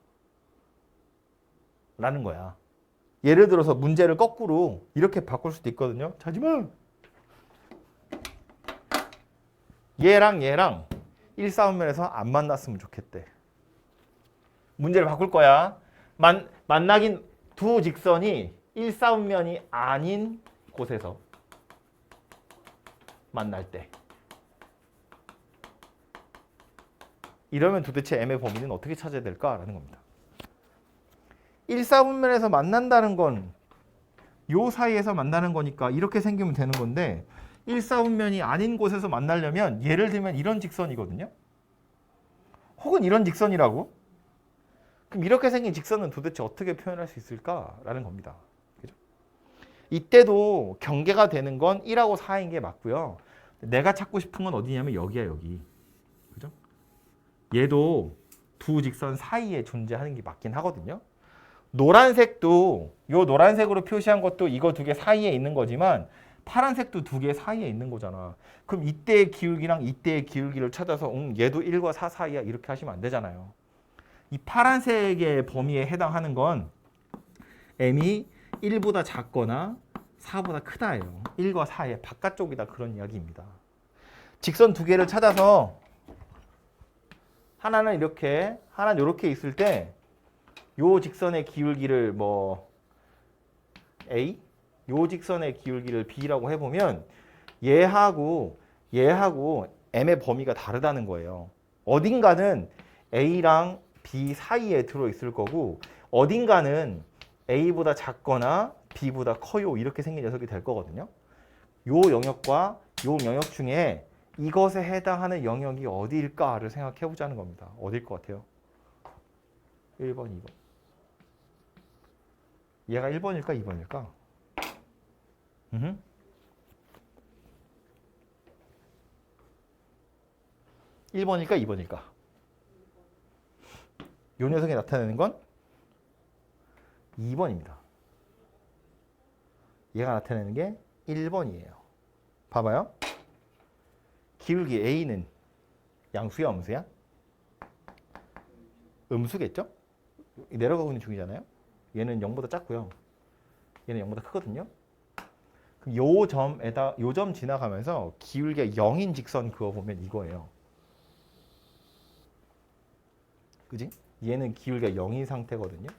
라는 거야. 예를 들어서 문제를 거꾸로 이렇게 바꿀 수도 있거든요. 하지만 얘랑 얘랑 1싸움면에서 안 만났으면 좋겠대. 문제를 바꿀 거야. 만나긴 두 직선이 1싸움면이 아닌 곳에서 만날 때. 이러면 도대체 m의 범위는 어떻게 찾아야 될까라는 겁니다. 1사분면에서 만난다는 건 요 사이에서 만나는 거니까 이렇게 생기면 되는 건데 1사분면이 아닌 곳에서 만나려면 예를 들면 이런 직선이거든요. 혹은 이런 직선이라고? 그럼 이렇게 생긴 직선은 도대체 어떻게 표현할 수 있을까라는 겁니다. 그죠? 이때도 경계가 되는 건 1하고 4인 게 맞고요. 내가 찾고 싶은 건 어디냐면 여기야 여기. 그죠? 얘도 두 직선 사이에 존재하는 게 맞긴 하거든요. 노란색도 요 노란색으로 표시한 것도 이거 두 개 사이에 있는 거지만 파란색도 두 개 사이에 있는 거잖아. 그럼 이때의 기울기랑 이때의 기울기를 찾아서 얘도 1과 4 사이야 이렇게 하시면 안 되잖아요. 이 파란색의 범위에 해당하는 건 m이 1보다 작거나 4보다 크다예요. 1과 4의 바깥쪽이다 그런 이야기입니다. 직선 두 개를 찾아서 하나는 이렇게 하나는 이렇게 있을 때 요 직선의 기울기를 뭐 A, 요 직선의 기울기를 B라고 해보면 얘하고 M의 범위가 다르다는 거예요. 어딘가는 A랑 B 사이에 들어있을 거고 어딘가는 A보다 작거나 B보다 커요 이렇게 생긴 녀석이 될 거거든요. 요 영역과 요 영역 중에 이것에 해당하는 영역이 어디일까를 생각해 보자는 겁니다. 어디일 것 같아요? 1번, 2번. 얘가 1번일까 2번일까? 1번일까 2번일까? 요 녀석이 나타내는 건 2번입니다. 얘가 나타내는 게 1번이에요. 봐봐요. 기울기 A는 양수야 음수야? 음수겠죠? 내려가고 있는 중이잖아요. 얘는 0보다 작고요. 얘는 0보다 크거든요. 그럼 요 점 지나가면서 기울기가 0인 직선 그어보면 이거예요. 그지? 얘는 기울기가 0인 상태거든요.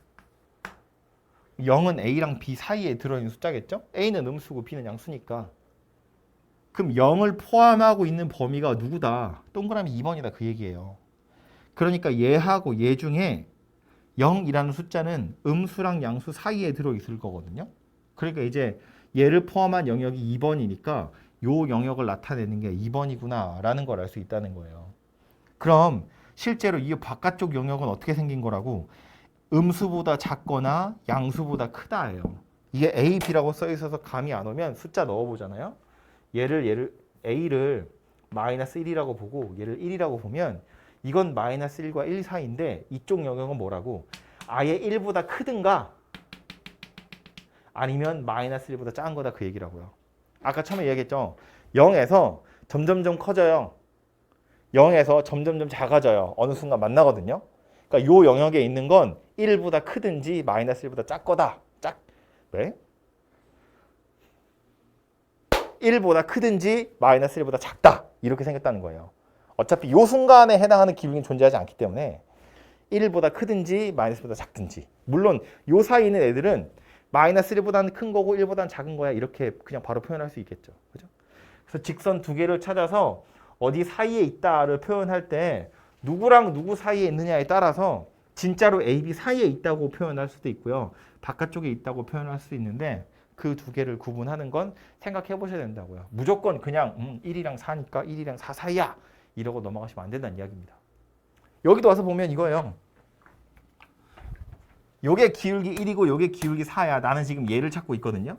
0은 A랑 B 사이에 들어있는 숫자겠죠? A는 음수고 B는 양수니까. 그럼 0을 포함하고 있는 범위가 누구다? 동그라미 2번이다 그 얘기예요. 그러니까 얘하고 얘 중에 0이라는 숫자는 음수랑 양수 사이에 들어있을 거거든요. 그러니까 이제 얘를 포함한 영역이 2번이니까 요 영역을 나타내는 게 2번이구나 라는 걸 알 수 있다는 거예요. 그럼 실제로 이 바깥쪽 영역은 어떻게 생긴 거라고? 음수보다 작거나 양수보다 크다예요. 이게 A, B라고 써 있어서 감이 안 오면 숫자 넣어보잖아요. 얘를 A를 마이너스 1이라고 보고 얘를 1이라고 보면 이건 마이너스 1과 1 사이인데 이쪽 영역은 뭐라고? 아예 1보다 크든가 아니면 마이너스 1보다 작은 거다 그 얘기라고요. 아까 처음에 얘기했죠. 0에서 점점점 커져요. 0에서 점점점 작아져요. 어느 순간 만나거든요. 그러니까 요 영역에 있는 건 1보다 크든지 마이너스 1보다 작거다. 왜? 1보다 크든지 마이너스 1보다 작다. 이렇게 생겼다는 거예요. 어차피 요 순간에 해당하는 기울기는 존재하지 않기 때문에 1보다 크든지 마이너스 1보다 작든지. 물론 요 사이에 있는 애들은 마이너스 1보다는 큰 거고 1보다는 작은 거야. 이렇게 그냥 바로 표현할 수 있겠죠. 그죠? 그래서 직선 두 개를 찾아서 어디 사이에 있다를 표현할 때 누구랑 누구 사이에 있느냐에 따라서 진짜로 A, B 사이에 있다고 표현할 수도 있고요. 바깥쪽에 있다고 표현할 수도 있는데 그 두 개를 구분하는 건 생각해 보셔야 된다고요. 무조건 그냥 1이랑 4니까 1이랑 4 사이야 이러고 넘어가시면 안 된다는 이야기입니다. 여기도 와서 보면 이거예요. 요게 기울기 1이고 요게 기울기 4야. 나는 지금 얘를 찾고 있거든요.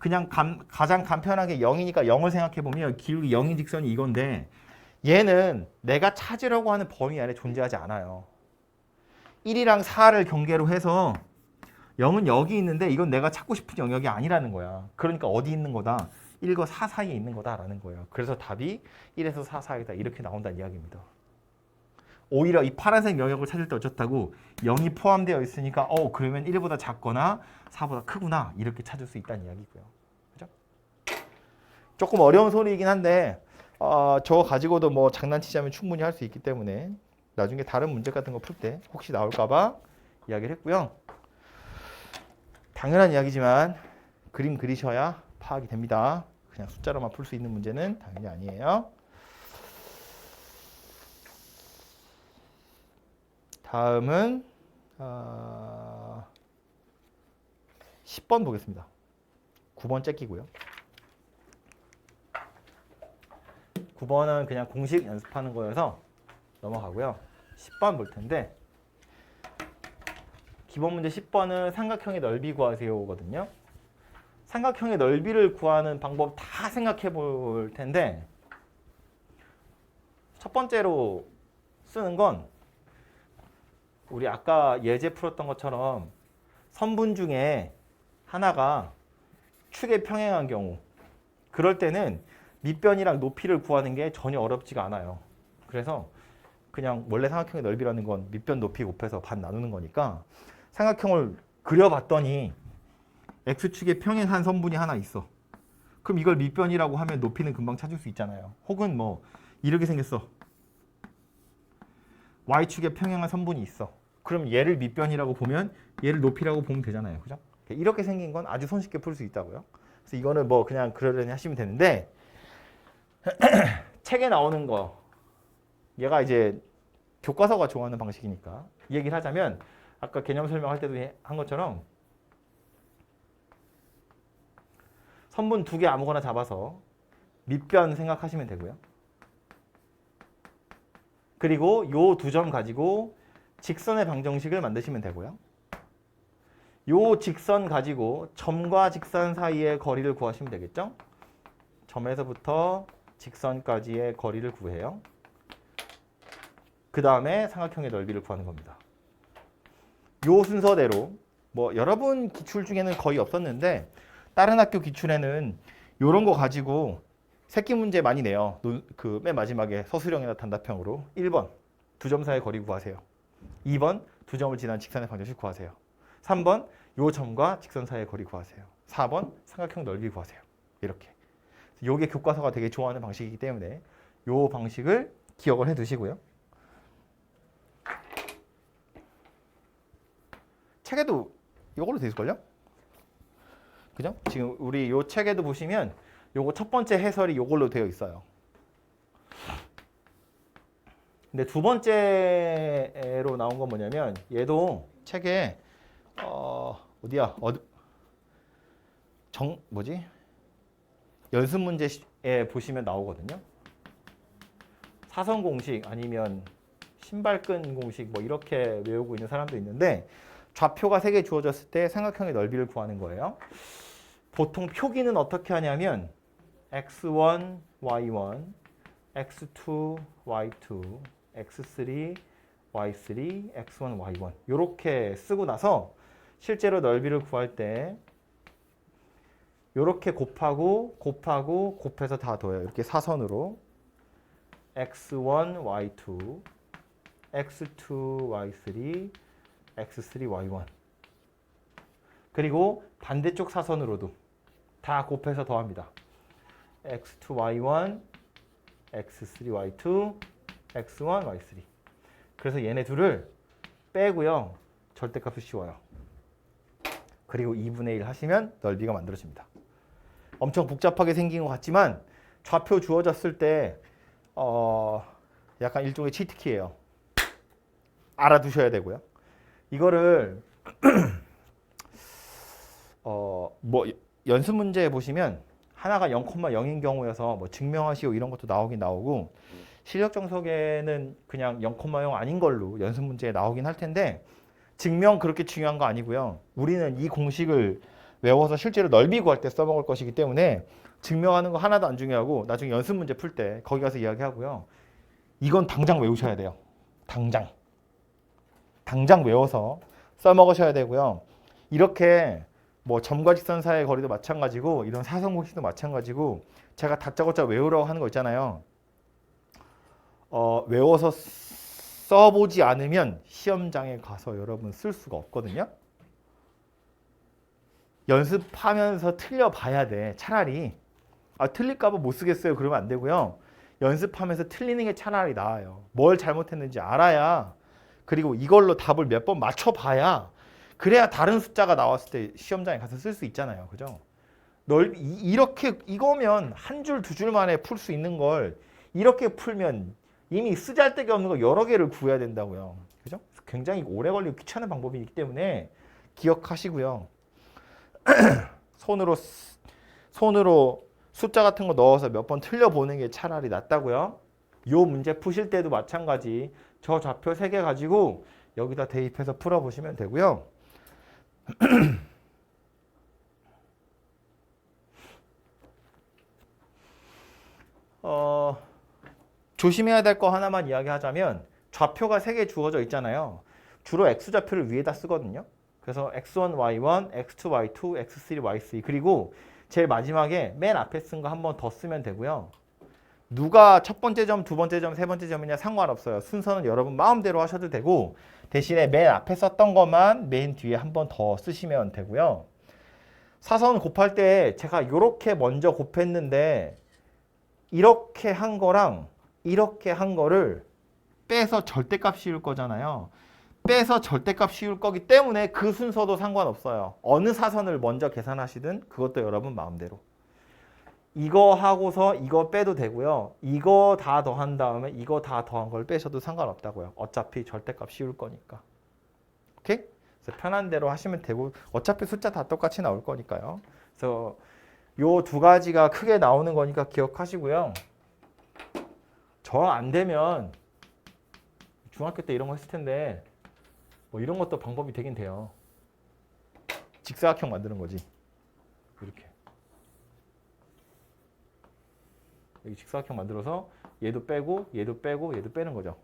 그냥 가장 간편하게 0이니까 0을 생각해 보면 기울기 0인 직선이 이건데 얘는 내가 찾으려고 하는 범위 안에 존재하지 않아요. 1이랑 4를 경계로 해서 0은 여기 있는데 이건 내가 찾고 싶은 영역이 아니라는 거야. 그러니까 어디 있는 거다? 1과 4 사이에 있는 거다라는 거예요. 그래서 답이 1에서 4 사이다 이렇게 나온다는 이야기입니다. 오히려 이 파란색 영역을 찾을 때 어쩌다고 0이 포함되어 있으니까 그러면 1보다 작거나 4보다 크구나 이렇게 찾을 수 있다는 이야기고요. 그죠? 조금 어려운 소리이긴 한데 저거 가지고도 뭐 장난치자면 충분히 할 수 있기 때문에 나중에 다른 문제 같은 거 풀 때 혹시 나올까 봐 이야기를 했고요. 당연한 이야기지만 그림 그리셔야 파악이 됩니다. 그냥 숫자로만 풀 수 있는 문제는 당연히 아니에요. 다음은 10번 보겠습니다. 9번 째끼고요. 9번은 그냥 공식 연습하는 거여서 넘어가고요. 10번 볼 텐데 기본 문제 10번은 삼각형의 넓이 구하세요거든요. 삼각형의 넓이를 구하는 방법 다 생각해 볼 텐데 첫 번째로 쓰는 건 우리 아까 예제 풀었던 것처럼 선분 중에 하나가 축에 평행한 경우 그럴 때는 밑변이랑 높이를 구하는 게 전혀 어렵지가 않아요. 그래서 그냥 원래 삼각형의 넓이라는 건 밑변 높이 곱해서 반 나누는 거니까 삼각형을 그려봤더니 X축에 평행한 선분이 하나 있어. 그럼 이걸 밑변이라고 하면 높이는 금방 찾을 수 있잖아요. 혹은 뭐 이렇게 생겼어. Y축에 평행한 선분이 있어. 그럼 얘를 밑변이라고 보면 얘를 높이라고 보면 되잖아요. 그죠? 이렇게 생긴 건 아주 손쉽게 풀 수 있다고요. 그래서 이거는 뭐 그냥 그러려니 하시면 되는데 책에 나오는 거 얘가 이제 교과서가 좋아하는 방식이니까 이 얘기를 하자면 아까 개념 설명할 때도 한 것처럼 선분 두 개 아무거나 잡아서 밑변 생각하시면 되고요. 그리고 요 두 점 가지고 직선의 방정식을 만드시면 되고요. 요 직선 가지고 점과 직선 사이의 거리를 구하시면 되겠죠? 점에서부터 직선까지의 거리를 구해요. 그 다음에 삼각형의 넓이를 구하는 겁니다. 요 순서대로 뭐 여러분 기출 중에는 거의 없었는데 다른 학교 기출에는 요런 거 가지고 새끼 문제 많이 내요. 그 맨 마지막에 서술형이나 단답형으로 1번 두 점 사이의 거리 구하세요. 2번 두 점을 지난 직선의 방정식 구하세요. 3번 요 점과 직선 사이의 거리 구하세요. 4번 삼각형 넓이 구하세요. 이렇게. 요게 교과서가 되게 좋아하는 방식이기 때문에 요 방식을 기억을 해 두시고요. 책에도 요걸로 돼 있을걸요? 그죠? 지금 우리 요 책에도 보시면 요거 첫 번째 해설이 요걸로 되어 있어요. 근데 두 번째로 나온 건 뭐냐면 얘도 책에 어디야? 연습 문제에 보시면 나오거든요. 사선 공식 아니면 신발끈 공식 뭐 이렇게 외우고 있는 사람도 있는데 좌표가 3개 주어졌을 때 삼각형의 넓이를 구하는 거예요. 보통 표기는 어떻게 하냐면 x1, y1, x2, y2, x3, y3, x1, y1 이렇게 쓰고 나서 실제로 넓이를 구할 때 이렇게 곱하고 곱해서 다 더해요. 이렇게 사선으로 x1, y2, x2, y3, x3, y1 그리고 반대쪽 사선으로도 다 곱해서 더합니다. x2, y1, x3, y2, x1, y3 그래서 얘네 둘을 빼고요. 절대값을 씌워요. 그리고 2분의 1 하시면 넓이가 만들어집니다. 엄청 복잡하게 생긴 것 같지만 좌표 주어졌을 때 약간 일종의 치트키예요. 알아두셔야 되고요. 이거를 뭐 연습 문제 보시면 하나가 0,0인 경우여서 뭐 증명하시오 이런 것도 나오긴 나오고 실력 정석에는 그냥 0,0 아닌 걸로 연습 문제에 나오긴 할 텐데 증명 그렇게 중요한 거 아니고요. 우리는 이 공식을 외워서 실제로 넓이 구할 때 써먹을 것이기 때문에 증명하는 거 하나도 안 중요하고 나중에 연습 문제 풀 때 거기 가서 이야기하고요. 이건 당장 외우셔야 돼요. 당장 외워서 써먹으셔야 되고요. 이렇게 뭐 점과 직선 사이의 거리도 마찬가지고 이런 사선 공식도 마찬가지고 제가 다짜고짜 외우라고 하는 거 있잖아요. 외워서 써보지 않으면 시험장에 가서 여러분 쓸 수가 없거든요. 연습하면서 틀려봐야 돼. 차라리 틀릴까 봐 못 쓰겠어요. 그러면 안 되고요. 연습하면서 틀리는 게 차라리 나아요. 뭘 잘못했는지 알아야 그리고 이걸로 답을 몇 번 맞춰봐야 그래야 다른 숫자가 나왔을 때 시험장에 가서 쓸 수 있잖아요. 그죠? 이렇게 이거면 한 줄, 두 줄 만에 풀 수 있는 걸 이렇게 풀면 이미 쓰잘데기 없는 거 여러 개를 구해야 된다고요. 그죠? 굉장히 오래 걸리고 귀찮은 방법이기 때문에 기억하시고요. 손으로 숫자 같은 거 넣어서 몇 번 틀려보는 게 차라리 낫다고요. 요 문제 푸실 때도 마찬가지. 저 좌표 3개 가지고 여기다 대입해서 풀어보시면 되고요. 조심해야 될 거 하나만 이야기하자면 좌표가 3개 주어져 있잖아요. 주로 X좌표를 위에다 쓰거든요. 그래서 X1, Y1, X2, Y2, X3, Y3 그리고 제일 마지막에 맨 앞에 쓴 거 한 번 더 쓰면 되고요. 누가 첫 번째 점, 두 번째 점, 세 번째 점이냐 상관없어요. 순서는 여러분 마음대로 하셔도 되고 대신에 맨 앞에 썼던 것만 맨 뒤에 한 번 더 쓰시면 되고요. 사선 곱할 때 제가 이렇게 먼저 곱했는데 이렇게 한 거랑 이렇게 한 거를 빼서 절대값 씌울 거잖아요. 빼서 절대값 씌울 거기 때문에 그 순서도 상관없어요. 어느 사선을 먼저 계산하시든 그것도 여러분 마음대로. 이거 하고서 이거 빼도 되고요. 이거 다 더한 다음에 이거 다 더한 걸 빼셔도 상관없다고요. 어차피 절대값 씌울 거니까. 오케이? 그래서 편한 대로 하시면 되고 어차피 숫자 다 똑같이 나올 거니까요. 그래서 요 두 가지가 크게 나오는 거니까 기억하시고요. 저 안 되면 중학교 때 이런 거 했을 텐데 뭐 이런 것도 방법이 되긴 돼요. 직사각형 만드는 거지. 이렇게. 여기 직사각형 만들어서 얘도 빼고 얘도 빼고 얘도 빼는 거죠.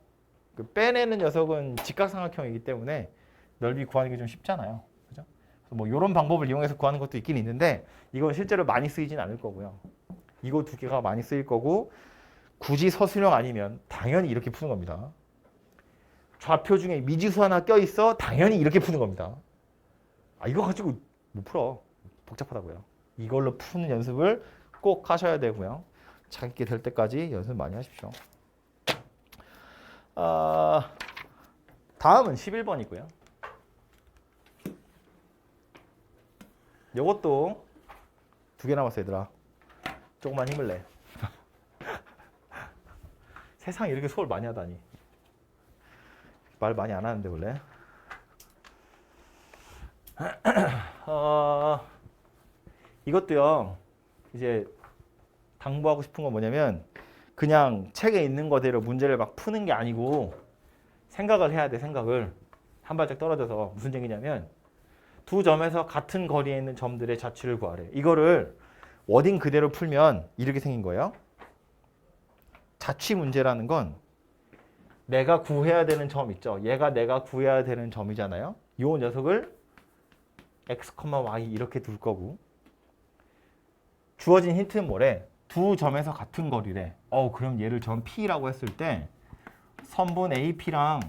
그 빼내는 녀석은 직각삼각형이기 때문에 넓이 구하는 게 좀 쉽잖아요. 그죠? 뭐 이런 방법을 이용해서 구하는 것도 있긴 있는데 이건 실제로 많이 쓰이진 않을 거고요. 이거 두 개가 많이 쓰일 거고 굳이 서술형 아니면 당연히 이렇게 푸는 겁니다. 좌표 중에 미지수 하나 껴있어 당연히 이렇게 푸는 겁니다. 이거 가지고 못 풀어. 복잡하다고요. 이걸로 푸는 연습을 꼭 하셔야 되고요. 자기 될 때까지 연습 많이 하십시오. 다음은 11번이고요. 요것도 2개 남았어 얘들아. 조금만 힘을 내. 세상에 이렇게 수월 많이 하다니. 말 많이 안 하는데 원래. 이것도요. 이제 당부하고 싶은 건 뭐냐면 그냥 책에 있는 거대로 문제를 막 푸는 게 아니고 생각을 해야 돼. 생각을. 한 발짝 떨어져서 무슨 얘기냐면 두 점에서 같은 거리에 있는 점들의 좌치를 구하래. 이거를 워딩 그대로 풀면 이렇게 생긴 거예요. 좌치 문제라는 건 내가 구해야 되는 점 있죠. 얘가 내가 구해야 되는 점이잖아요. 이 녀석을 x, y 이렇게 둘 거고 주어진 힌트는 뭐래? 두 점에서 같은 거리래. 그럼 얘를 점 P라고 했을 때 선분 AP랑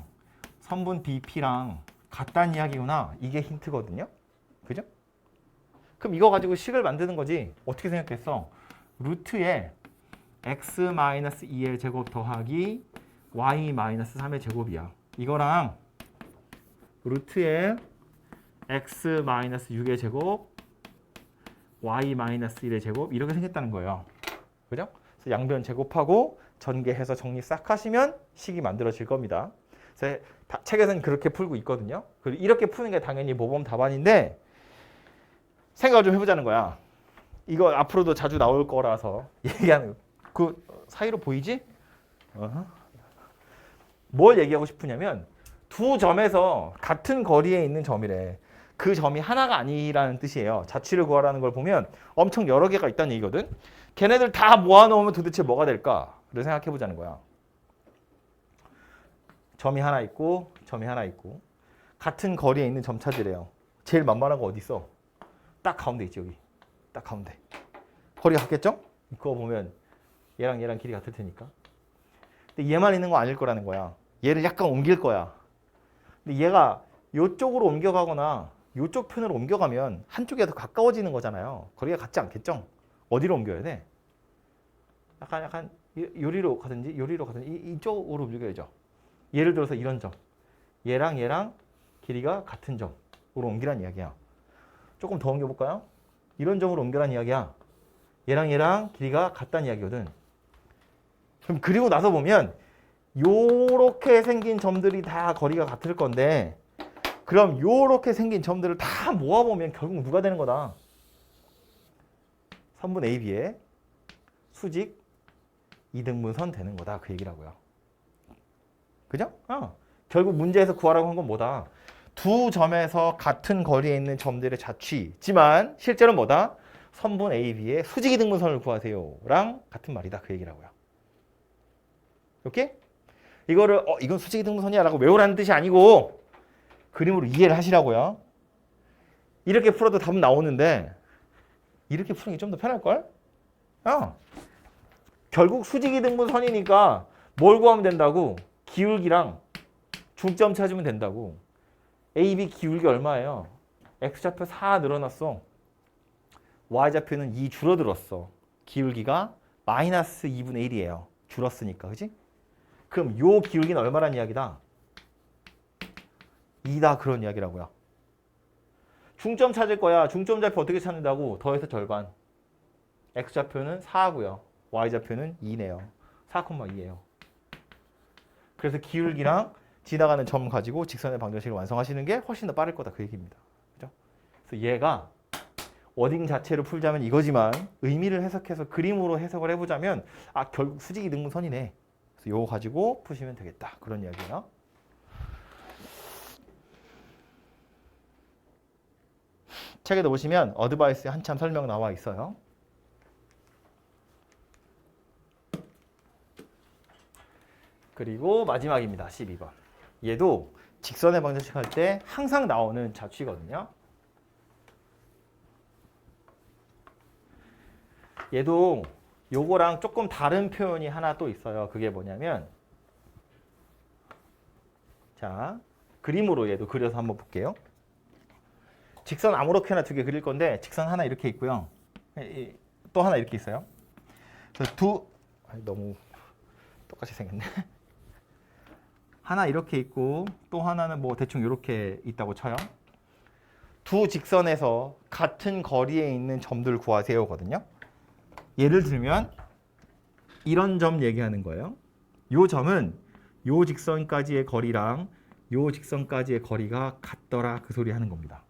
선분 BP랑 같다는 이야기구나. 이게 힌트거든요. 그죠? 그럼 이거 가지고 식을 만드는 거지. 어떻게 생각했어? 루트에 x-2의 제곱 더하기 y-3의 제곱이야. 이거랑 루트에 x-6의 제곱 y-1의 제곱 이렇게 생겼다는 거예요. 그죠? 그래서 양변 제곱하고 전개해서 정리 싹 하시면 식이 만들어질 겁니다. 그래서 책에서는 그렇게 풀고 있거든요. 그리고 이렇게 푸는 게 당연히 모범 답안인데 생각을 좀 해보자는 거야. 이거 앞으로도 자주 나올 거라서 얘기하는 거. 그 사이로 보이지? 뭘 얘기하고 싶으냐면 두 점에서 같은 거리에 있는 점이래. 그 점이 하나가 아니라는 뜻이에요. 자취를 구하라는 걸 보면 엄청 여러 개가 있다는 얘기거든. 걔네들 다 모아놓으면 도대체 뭐가 될까를 생각해보자는 거야. 점이 하나 있고 점이 하나 있고 같은 거리에 있는 점 찾으래요. 제일 만만한 거 어디 있어? 딱 가운데 있지 여기. 딱 가운데. 거리가 같겠죠? 그거 보면 얘랑 얘랑 길이 같을 테니까. 근데 얘만 있는 거 아닐 거라는 거야. 얘를 약간 옮길 거야. 근데 얘가 이쪽으로 옮겨가거나 이쪽 편으로 옮겨가면 한쪽에 더 가까워지는 거잖아요. 거리가 같지 않겠죠? 어디로 옮겨야 돼? 약간 요리로 가든지 요리로 가든지 이쪽으로 옮겨야죠. 예를 들어서 이런 점. 얘랑 얘랑 길이가 같은 점으로 옮기란 이야기야. 조금 더 옮겨볼까요? 이런 점으로 옮겨란 이야기야. 얘랑 얘랑 길이가 같다는 이야기거든. 그럼 그리고 나서 보면 요렇게 생긴 점들이 다 거리가 같을 건데 그럼 요렇게 생긴 점들을 다 모아보면 결국 누가 되는 거다? 선분 AB의 수직 이등분선 되는 거다. 그 얘기라고요. 그죠? 결국 문제에서 구하라고 한 건 뭐다? 두 점에서 같은 거리에 있는 점들의 자취지만 실제로는 뭐다? 선분 AB의 수직 이등분선을 구하세요. 랑 같은 말이다. 그 얘기라고요. 오케이? 이거를 이건 수직 이등분선이야 라고 외우라는 뜻이 아니고 그림으로 이해를 하시라고요. 이렇게 풀어도 답은 나오는데 이렇게 푸는 게 좀 더 편할걸? 결국 수직 이등분선이니까 뭘 구하면 된다고? 기울기랑 중점 찾으면 된다고. AB 기울기 얼마예요? X좌표 4 늘어났어. Y좌표는 2 줄어들었어. 기울기가 마이너스 2분의 1이에요. 줄었으니까. 그지? 그럼 요 기울기는 얼마란 이야기다? 2다 그런 이야기라고요. 중점 찾을 거야. 중점 좌표 어떻게 찾는다고? 더해서 절반. X좌표는 4고요. Y좌표는 2네요. 4,2예요. 그래서 기울기랑 지나가는 점 가지고 직선의 방정식을 완성하시는 게 훨씬 더 빠를 거다. 그 얘기입니다. 그죠? 그래서 얘가 워딩 자체를 풀자면 이거지만 의미를 해석해서 그림으로 해석을 해보자면 결국 수직 이등분선이네. 그래서 요거 가지고 푸시면 되겠다. 그런 이야기예요. 책에도 보시면 어드바이스에 한참 설명 나와 있어요. 그리고 마지막입니다. 12번. 얘도 직선의 방정식 할 때 항상 나오는 자취거든요. 얘도 요거랑 조금 다른 표현이 하나 또 있어요. 그게 뭐냐면 자, 그림으로 얘도 그려서 한번 볼게요. 직선 아무렇게나 두 개 그릴 건데 직선 하나 이렇게 있고요. 또 하나 이렇게 있어요. 그래서 너무 똑같이 생겼네. 하나 이렇게 있고 또 하나는 뭐 대충 이렇게 있다고 쳐요. 두 직선에서 같은 거리에 있는 점들 구하세요거든요. 예를 들면 이런 점 얘기하는 거예요. 요 점은 요 직선까지의 거리랑 요 직선까지의 거리가 같더라 그 소리 하는 겁니다.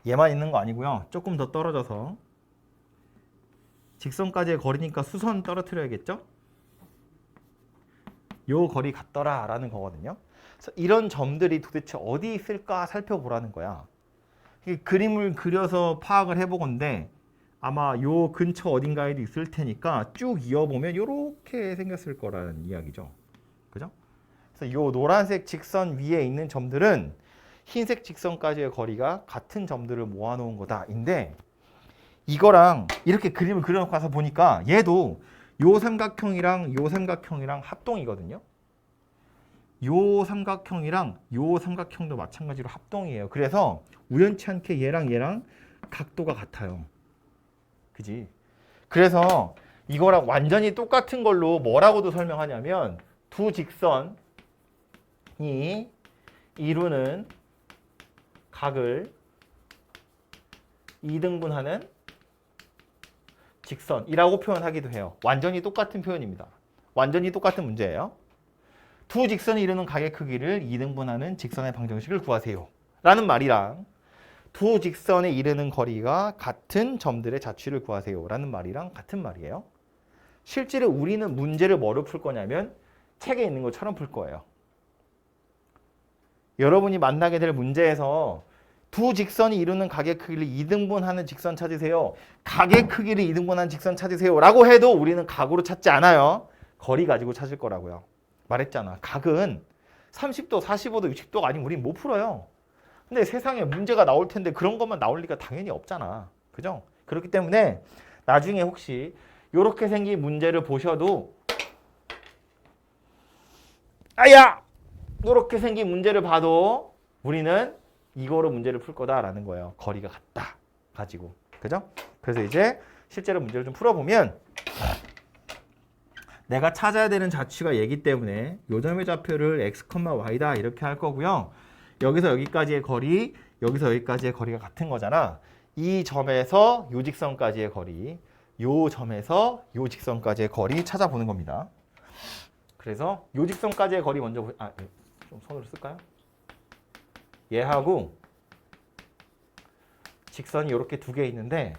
얘만 있는 거 아니고요. 조금 더 떨어져서 직선까지의 거리니까 수선 떨어뜨려야겠죠? 요 거리 같더라 라는 거거든요. 그래서 이런 점들이 도대체 어디 있을까 살펴보라는 거야. 그림을 그려서 파악을 해보건데 아마 요 근처 어딘가에도 있을 테니까 쭉 이어보면 이렇게 생겼을 거라는 이야기죠. 그죠? 그래서 요 노란색 직선 위에 있는 점들은 흰색 직선까지의 거리가 같은 점들을 모아놓은 거다인데 이거랑 이렇게 그림을 그려놓고 가서 보니까 얘도 요 삼각형이랑 요 삼각형이랑 합동이거든요. 요 삼각형이랑 요 삼각형도 마찬가지로 합동이에요. 그래서 우연치 않게 얘랑 얘랑 각도가 같아요. 그지? 그래서 이거랑 완전히 똑같은 걸로 뭐라고도 설명하냐면 두 직선이 이루는 각을 이등분하는 직선이라고 표현하기도 해요. 완전히 똑같은 표현입니다. 완전히 똑같은 문제예요. 두 직선이 이루는 각의 크기를 2등분하는 직선의 방정식을 구하세요. 라는 말이랑 두 직선에 이르는 거리가 같은 점들의 자취를 구하세요 라는 말이랑 같은 말이에요. 실제로 우리는 문제를 뭐로 풀 거냐면 책에 있는 것처럼 풀 거예요. 여러분이 만나게 될 문제에서 두 직선이 이루는 각의 크기를 2등분하는 직선 찾으세요. 각의 크기를 2등분하는 직선 찾으세요 라고 해도 우리는 각으로 찾지 않아요. 거리 가지고 찾을 거라고요. 말했잖아. 각은 30도, 45도, 60도가 아니면 우린 못 풀어요. 근데 세상에 문제가 나올 텐데 그런 것만 나올 리가 당연히 없잖아. 그죠? 그렇기 때문에 나중에 혹시 이렇게 생긴 문제를 보셔도 아야! 이렇게 생긴 문제를 봐도 우리는 이거로 문제를 풀 거다라는 거예요. 거리가 같다 가지고. 그죠? 그래서 이제 실제로 문제를 좀 풀어보면 내가 찾아야 되는 자취가 얘기 때문에 요 점의 좌표를 x, y다 이렇게 할 거고요. 여기서 여기까지의 거리, 여기서 여기까지의 거리가 같은 거잖아. 이 점에서 요 직선까지의 거리, 요 점에서 요 직선까지의 거리 찾아보는 겁니다. 그래서 요 직선까지의 거리 먼저 좀 손으로 쓸까요? 얘하고 직선이 이렇게 두 개 있는데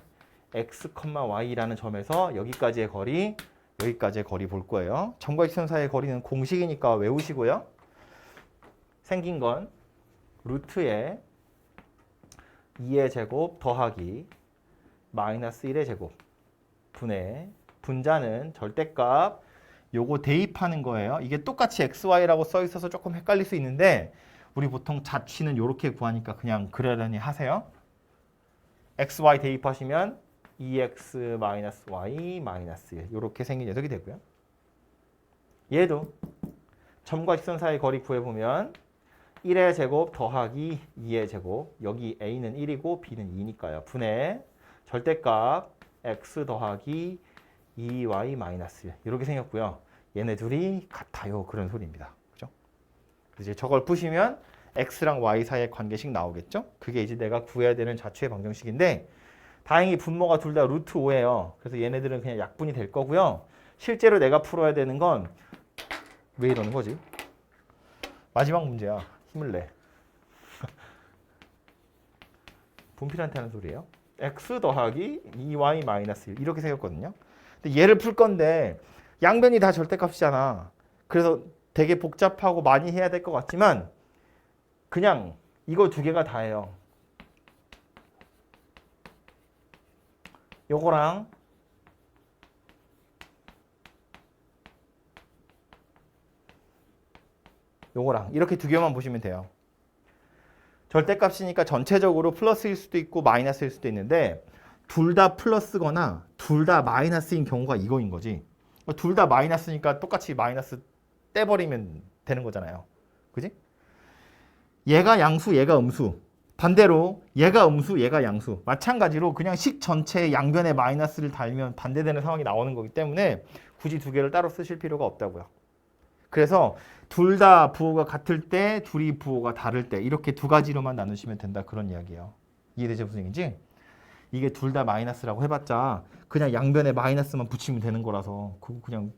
x, y라는 점에서 여기까지의 거리, 여기까지의 거리 볼 거예요. 점과 직선 사이의 거리는 공식이니까 외우시고요. 생긴 건 루트에 2의 제곱 더하기 마이너스 1의 제곱 분의 분자는 절대값 요거 대입하는 거예요. 이게 똑같이 xy라고 써 있어서 조금 헷갈릴 수 있는데 우리 보통 자취는 이렇게 구하니까 그냥 그러려니 하세요. xy 대입하시면 2x 마이너스 y 마이너스 1 이렇게 생긴 녀석이 되고요. 얘도 점과 직선 사이 거리 구해보면 1의 제곱 더하기 2의 제곱 여기 a는 1이고 b는 2니까요. 분의 절대값 x 더하기 2y 마이너스 1 이렇게 생겼고요. 얘네 둘이 같아요. 그런 소리입니다. 그죠? 그래서 이제 저걸 푸시면 x랑 y 사이의 관계식 나오겠죠? 그게 이제 내가 구해야 되는 자취의 방정식인데 다행히 분모가 둘 다 루트 5예요. 그래서 얘네들은 그냥 약분이 될 거고요. 실제로 내가 풀어야 되는 건 왜 이러는 거지? 마지막 문제야. 힘을 내. 분필한테 하는 소리예요. x 더하기 2y 마이너스 1 이렇게 생겼거든요. 근데 얘를 풀 건데 양변이 다 절대값이잖아. 그래서 되게 복잡하고 많이 해야 될 것 같지만 그냥 이거 두 개가 다예요. 요거랑 요거랑 이렇게 두 개만 보시면 돼요. 절대값이니까 전체적으로 플러스일 수도 있고 마이너스일 수도 있는데 둘 다 플러스거나 둘 다 마이너스인 경우가 이거인 거지. 둘 다 마이너스니까 똑같이 마이너스 떼버리면 되는 거잖아요. 그지? 얘가 양수, 얘가 음수. 반대로 얘가 음수, 얘가 양수. 마찬가지로 그냥 식 전체의 양변에 마이너스를 달면 반대되는 상황이 나오는 거기 때문에 굳이 두 개를 따로 쓰실 필요가 없다고요. 그래서 둘 다 부호가 같을 때, 둘이 부호가 다를 때 이렇게 두 가지로만 나누시면 된다 그런 이야기예요. 이해되죠 무슨 얘기인지? 이게 둘 다 마이너스라고 해봤자 그냥 양변에 마이너스만 붙이면 되는 거라서 그거 그냥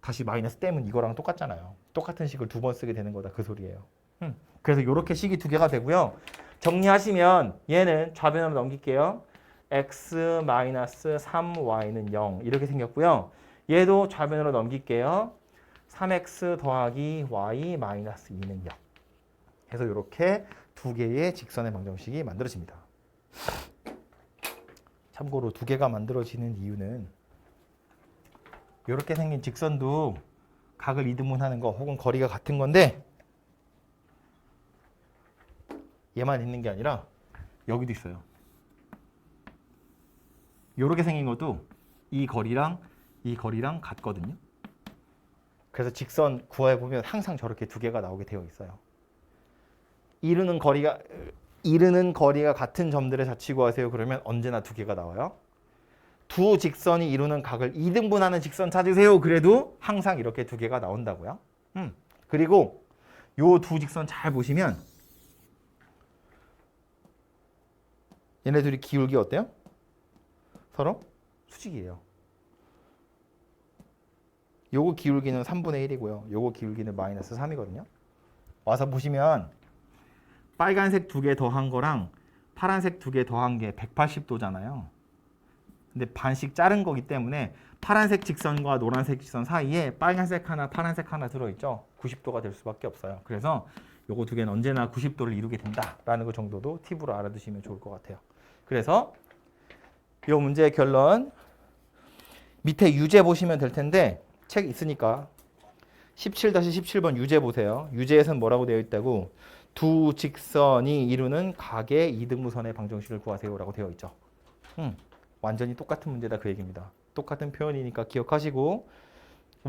다시 마이너스 떼면 이거랑 똑같잖아요. 똑같은 식을 두 번 쓰게 되는 거다 그 소리예요. 그래서 이렇게 식이 두 개가 되고요. 정리하시면 얘는 좌변으로 넘길게요. x-3y는 0 이렇게 생겼고요. 얘도 좌변으로 넘길게요. 3x 더하기 y 마이너스 2는 0 해서 이렇게 두 개의 직선의 방정식이 만들어집니다. 참고로 두 개가 만들어지는 이유는 이렇게 생긴 직선도 각을 이등분하는 거 혹은 거리가 같은 건데 얘만 있는 게 아니라 여기도 있어요. 이렇게 생긴 것도 이 거리랑 같거든요. 그래서 직선 구해보면 항상 저렇게 두 개가 나오게 되어 있어요. 이르는 거리가 같은 점들의 자취 구하세요. 그러면 언제나 두 개가 나와요. 두 직선이 이루는 각을 2등분하는 직선 찾으세요. 그래도 항상 이렇게 두 개가 나온다고요. 그리고 요 두 직선 잘 보시면 얘네 둘이 기울기 어때요? 서로 수직이에요. 요거 기울기는 3분의 1이고요. 요거 기울기는 마이너스 3이거든요. 와서 보시면 빨간색 두 개 더한 거랑 파란색 두 개 더한 게 180도잖아요. 근데 반씩 자른 거기 때문에 파란색 직선과 노란색 직선 사이에 빨간색 하나, 파란색 하나 들어있죠. 90도가 될 수밖에 없어요. 그래서 요거 두 개는 언제나 90도를 이루게 된다라는 거 정도도 팁으로 알아두시면 좋을 것 같아요. 그래서 이 문제의 결론 밑에 유제 보시면 될 텐데 책 있으니까 17-17번 유제 보세요. 유제에서는 뭐라고 되어 있다고? 두 직선이 이루는 각의 이등분선의 방정식을 구하세요라고 되어 있죠. 완전히 똑같은 문제다 그 얘기입니다. 똑같은 표현이니까 기억하시고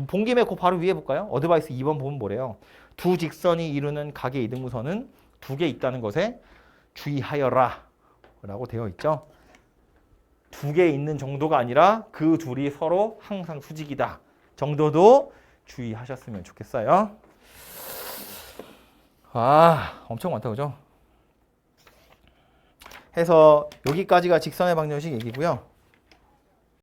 본 김에 그 바로 위에 볼까요? 어드바이스 2번 보면 뭐래요? 두 직선이 이루는 각의 이등분선은 두 개 있다는 것에 주의하여라 라고 되어 있죠. 두 개 있는 정도가 아니라 그 둘이 서로 항상 수직이다 정도도 주의하셨으면 좋겠어요. 아, 엄청 많다 그죠? 해서 여기까지가 직선의 방정식 얘기고요.